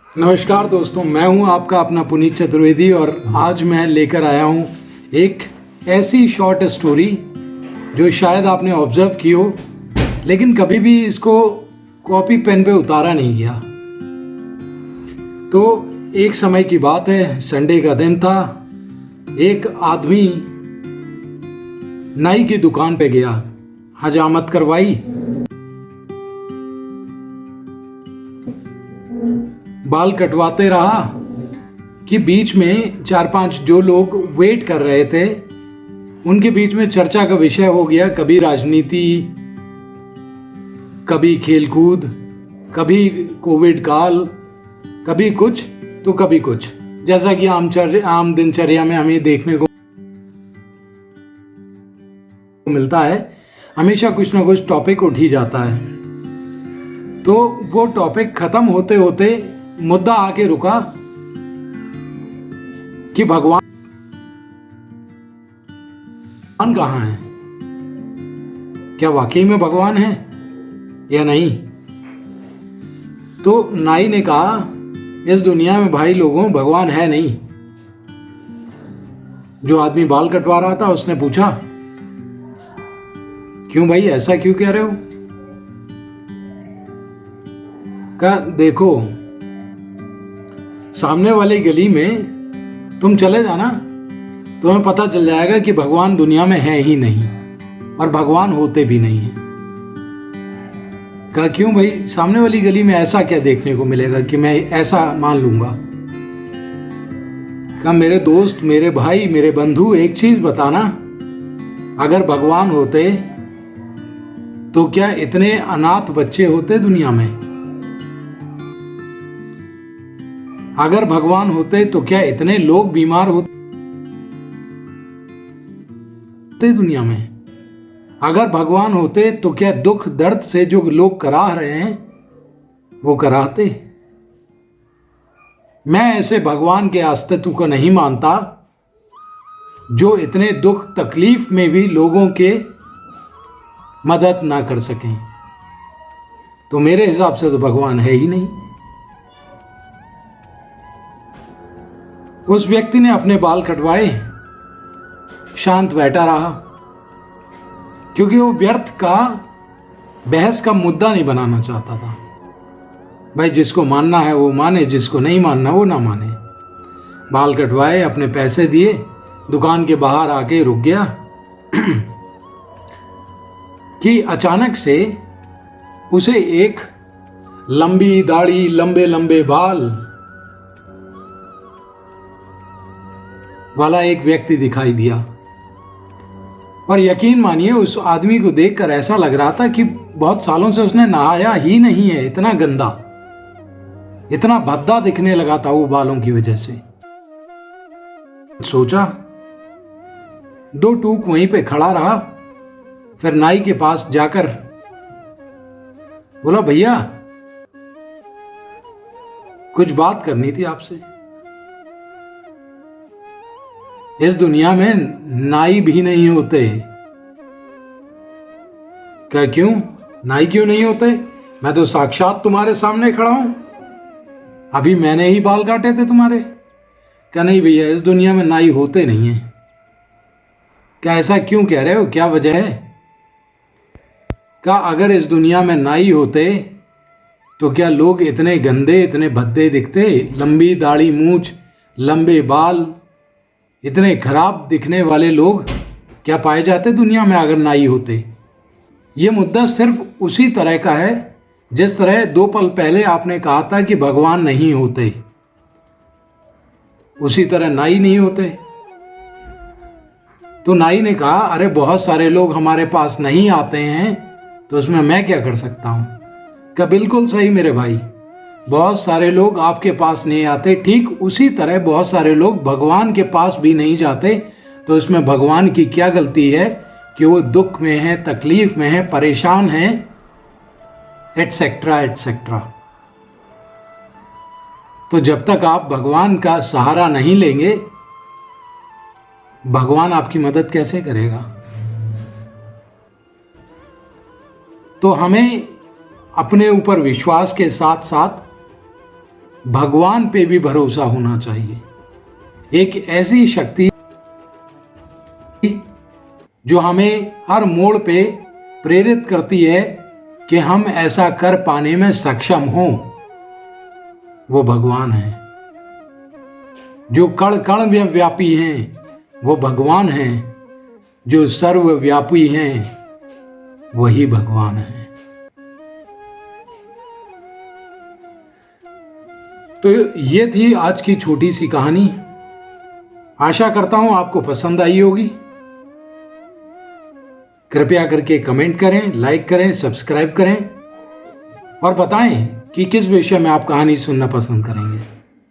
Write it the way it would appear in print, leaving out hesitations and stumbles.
नमस्कार दोस्तों, मैं हूं आपका अपना पुनीत चतुर्वेदी और आज मैं लेकर आया हूं एक ऐसी शॉर्ट स्टोरी जो शायद आपने ऑब्जर्व की हो, लेकिन कभी भी इसको कॉपी पेन पे उतारा नहीं गया। तो एक समय की बात है, संडे का दिन था। एक आदमी नाई की दुकान पे गया, हजामत करवाई, बाल कटवाते रहा कि बीच में 4-5 जो लोग वेट कर रहे थे उनके बीच में चर्चा का विषय हो गया। कभी राजनीति, कभी खेलकूद, कभी कोविड काल, कभी कुछ तो कभी कुछ, जैसा कि आम दिनचर्या में हमें देखने को मिलता है। हमेशा कुछ ना कुछ टॉपिक उठ ही जाता है। तो वो टॉपिक खत्म होते होते मुद्दा आके रुका कि भगवान कहाँ है, क्या वाकई में भगवान है या नहीं। तो नाई ने कहा, इस दुनिया में भाई लोगों भगवान है नहीं। जो आदमी बाल कटवा रहा था उसने पूछा, क्यों भाई, ऐसा क्यों कह रहे हो। कहा, देखो सामने वाली गली में तुम चले जाना, तुम्हें पता चल जाएगा कि भगवान दुनिया में है ही नहीं और भगवान होते भी नहीं है। कहा, क्यों भाई, सामने वाली गली में ऐसा क्या देखने को मिलेगा कि मैं ऐसा मान लूंगा। कहा, मेरे दोस्त, मेरे भाई, मेरे बंधु, एक चीज बताना, अगर भगवान होते तो क्या इतने अनाथ बच्चे होते दुनिया में। अगर भगवान होते तो क्या इतने लोग बीमार होते दुनिया में। अगर भगवान होते तो क्या दुख दर्द से जो लोग कराह रहे हैं वो कराहते। मैं ऐसे भगवान के अस्तित्व को नहीं मानता जो इतने दुख तकलीफ में भी लोगों के मदद ना कर सकें। तो मेरे हिसाब से तो भगवान है ही नहीं। उस व्यक्ति ने अपने बाल कटवाए, शांत बैठा रहा, क्योंकि वो व्यर्थ का बहस का मुद्दा नहीं बनाना चाहता था। भाई जिसको मानना है वो माने, जिसको नहीं मानना वो ना माने। बाल कटवाए, अपने पैसे दिए, दुकान के बाहर आके रुक गया कि अचानक से उसे एक लंबी दाढ़ी, लंबे लंबे बाल वाला एक व्यक्ति दिखाई दिया। और यकीन मानिए उस आदमी को देखकर ऐसा लग रहा था कि बहुत सालों से उसने नहाया ही नहीं है। इतना गंदा, इतना भद्दा दिखने लगा था वो बालों की वजह से। सोचा, 2 टूक वहीं पे खड़ा रहा, फिर नाई के पास जाकर बोला, भैया कुछ बात करनी थी आपसे। इस दुनिया में नाई भी नहीं होते। क्या, क्यों नाई क्यों नहीं होते। मैं तो साक्षात तुम्हारे सामने खड़ा हूं, अभी मैंने ही बाल काटे थे तुम्हारे। क्या, नहीं भैया, इस दुनिया में नाई होते नहीं है। क्या, ऐसा क्यों कह रहे हो, क्या वजह है। क्या, अगर इस दुनिया में नाई होते तो क्या लोग इतने गंदे, इतने भद्दे दिखते। लंबी दाढ़ी, मूछ, लंबे बाल, इतने खराब दिखने वाले लोग क्या पाए जाते दुनिया में अगर नाई होते। ये मुद्दा सिर्फ उसी तरह का है जिस तरह 2 पल पहले आपने कहा था कि भगवान नहीं होते, उसी तरह नाई नहीं होते। तो नाई ने कहा, अरे बहुत सारे लोग हमारे पास नहीं आते हैं तो उसमें मैं क्या कर सकता हूं। क्या, बिल्कुल सही मेरे भाई, बहुत सारे लोग आपके पास नहीं आते, ठीक उसी तरह बहुत सारे लोग भगवान के पास भी नहीं जाते। तो इसमें भगवान की क्या गलती है कि वो दुख में है, तकलीफ में है, परेशान है, एटसेट्रा एटसेट्रा। तो जब तक आप भगवान का सहारा नहीं लेंगे, भगवान आपकी मदद कैसे करेगा। तो हमें अपने ऊपर विश्वास के साथ साथ भगवान पे भी भरोसा होना चाहिए। एक ऐसी शक्ति जो हमें हर मोड़ पे प्रेरित करती है कि हम ऐसा कर पाने में सक्षम हों, वो भगवान है। जो कण कण में व्यापी हैं वो भगवान हैं। जो सर्वव्यापी हैं वही भगवान है। तो ये थी आज की छोटी सी कहानी। आशा करता हूं आपको पसंद आई होगी। कृपया करके कमेंट करें, लाइक करें, सब्सक्राइब करें और बताएं कि किस विषय में आप कहानी सुनना पसंद करेंगे।